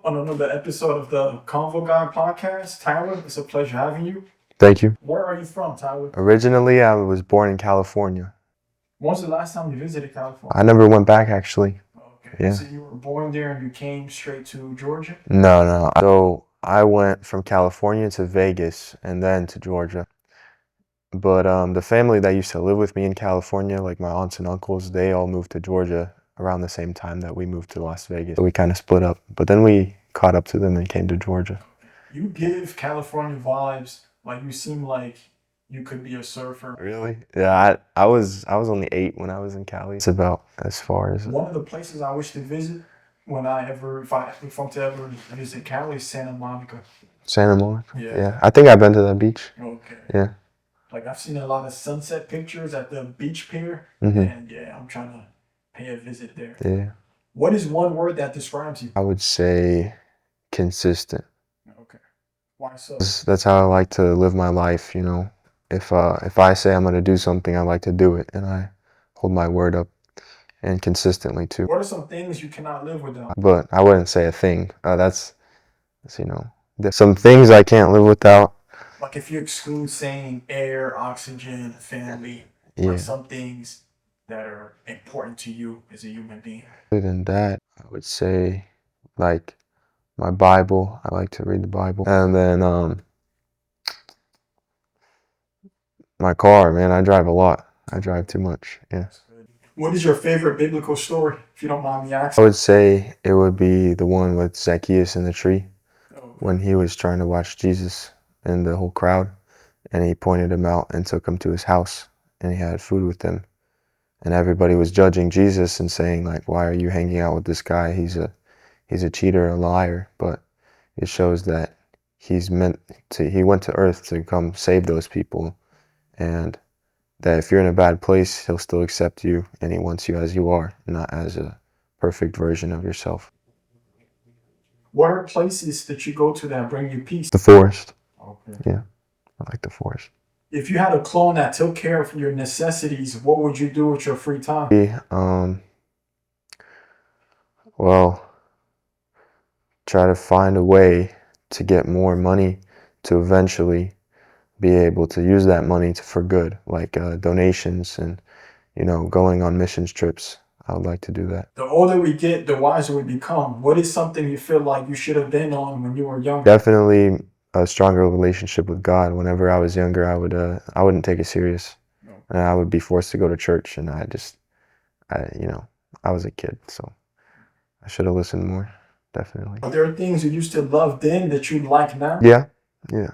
on another episode of the Convo Guy podcast. Tyler, it's a pleasure having you. Thank you. Where are you from, Tyler? Originally, I was born in California. When was the last time you visited California? I never went back, actually. Okay. Yeah. So you were born there and you came straight to Georgia? No. So I went from California to Vegas and then to Georgia. But the family that used to live with me in California, like my aunts and uncles, they all moved to Georgia around the same time that we moved to Las Vegas. So we kind of split up. But then we caught up to them and came to Georgia. You give California vibes. Like you seem like you could be a surfer. Really? Yeah, I was only 8 when I was in Cali. It's about as far as One of the places I wish to visit if I'm to ever visit Cali is Santa Monica. Santa Monica. Yeah. Yeah. I think I've been to that beach. Okay. Yeah. Like I've seen a lot of sunset pictures at the beach pier, Mhm. and yeah, I'm trying to pay a visit there. Yeah. What is one word that describes you? I would say consistent. Okay. Why so? That's how I like to live my life, you know. If I say I'm going to do something, I like to do it, and I hold my word up, and consistently too. What are some things you cannot live without? But I wouldn't say a thing. That's you know, there's some things I can't live without. Like if you exclude saying air, oxygen, family, Yeah. like some things that are important to you as a human being. Other than that, I would say like my Bible. I like to read the Bible, and then my car. Man, I drive a lot. I drive too much. Yeah. What is your favorite biblical story, if you don't mind me I asking? would say it would be the one with Zacchaeus in the tree Oh, when he was trying to watch Jesus and the whole crowd, and he pointed him out and took him to his house, and he had food with him, and everybody was judging Jesus and saying like, why are you hanging out with this guy? He's a cheater, a liar. But it shows that he went to earth to come save those people, and that if you're in a bad place, he'll still accept you, and he wants you as you are, not as a perfect version of yourself. What are places that you go to that bring you peace? The forest. Okay. Yeah, I like the forest. If you had a clone that took care of your necessities, what would you do with your free time? Well, try to find a way to get more money to eventually be able to use that money for good, like donations and, going on missions trips. I would like to do that. The older we get, the wiser we become. What is something you feel like you should have been on when you were younger? Definitely a stronger relationship with God. Whenever I was younger, I wouldn't take it serious. No. And I would be forced to go to church, and I was a kid, so I should have listened more. Definitely. Are there things you used to love then that you like now? Yeah.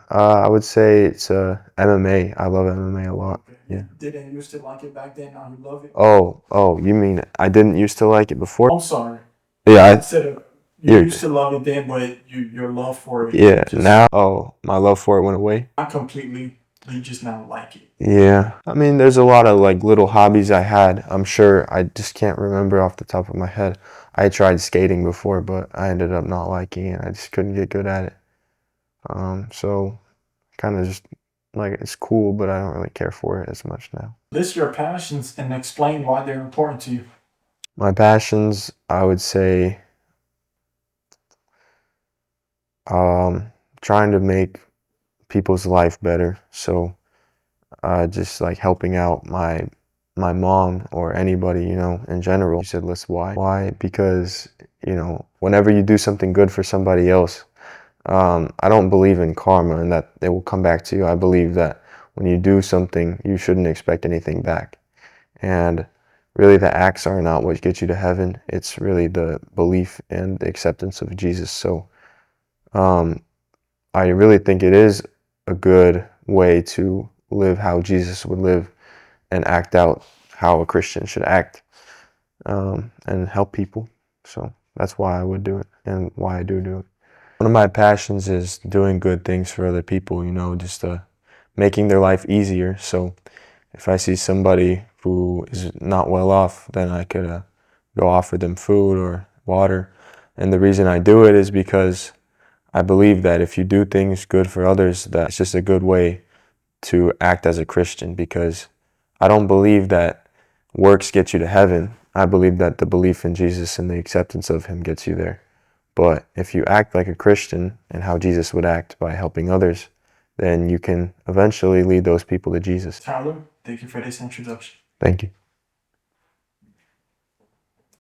I would say it's MMA. I love MMA a lot. Yeah. Didn't used to like it back then, now you love it? Oh, you mean I didn't used to like it before? I'm sorry. Yeah, Instead of you used to love it then, but your love for it. Yeah, now, my love for it went away. Not completely. You just now like it. Yeah. I mean, there's a lot of like little hobbies I had. I'm sure I just can't remember off the top of my head. I tried skating before, but I ended up not liking it. I just couldn't get good at it. So kind of just like it's cool, but I don't really care for it as much now. List your passions and explain why they're important to you. My passions, I would say, trying to make people's life better. So just like helping out my mom or anybody, in general. You said list why. Why? Because, whenever you do something good for somebody else, I don't believe in karma and that it will come back to you. I believe that when you do something, you shouldn't expect anything back. And really the acts are not what gets you to heaven. It's really the belief and the acceptance of Jesus. So I really think it is a good way to live how Jesus would live and act out how a Christian should act, and help people. So that's why I would do it and why I do it. One of my passions is doing good things for other people, just making their life easier. So if I see somebody who is not well off, then I could go offer them food or water. And the reason I do it is because I believe that if you do things good for others, that it's just a good way to act as a Christian, because I don't believe that works get you to heaven. I believe that the belief in Jesus and the acceptance of him gets you there. But if you act like a Christian and how Jesus would act by helping others, then you can eventually lead those people to Jesus. Tyler, thank you for this introduction. Thank you.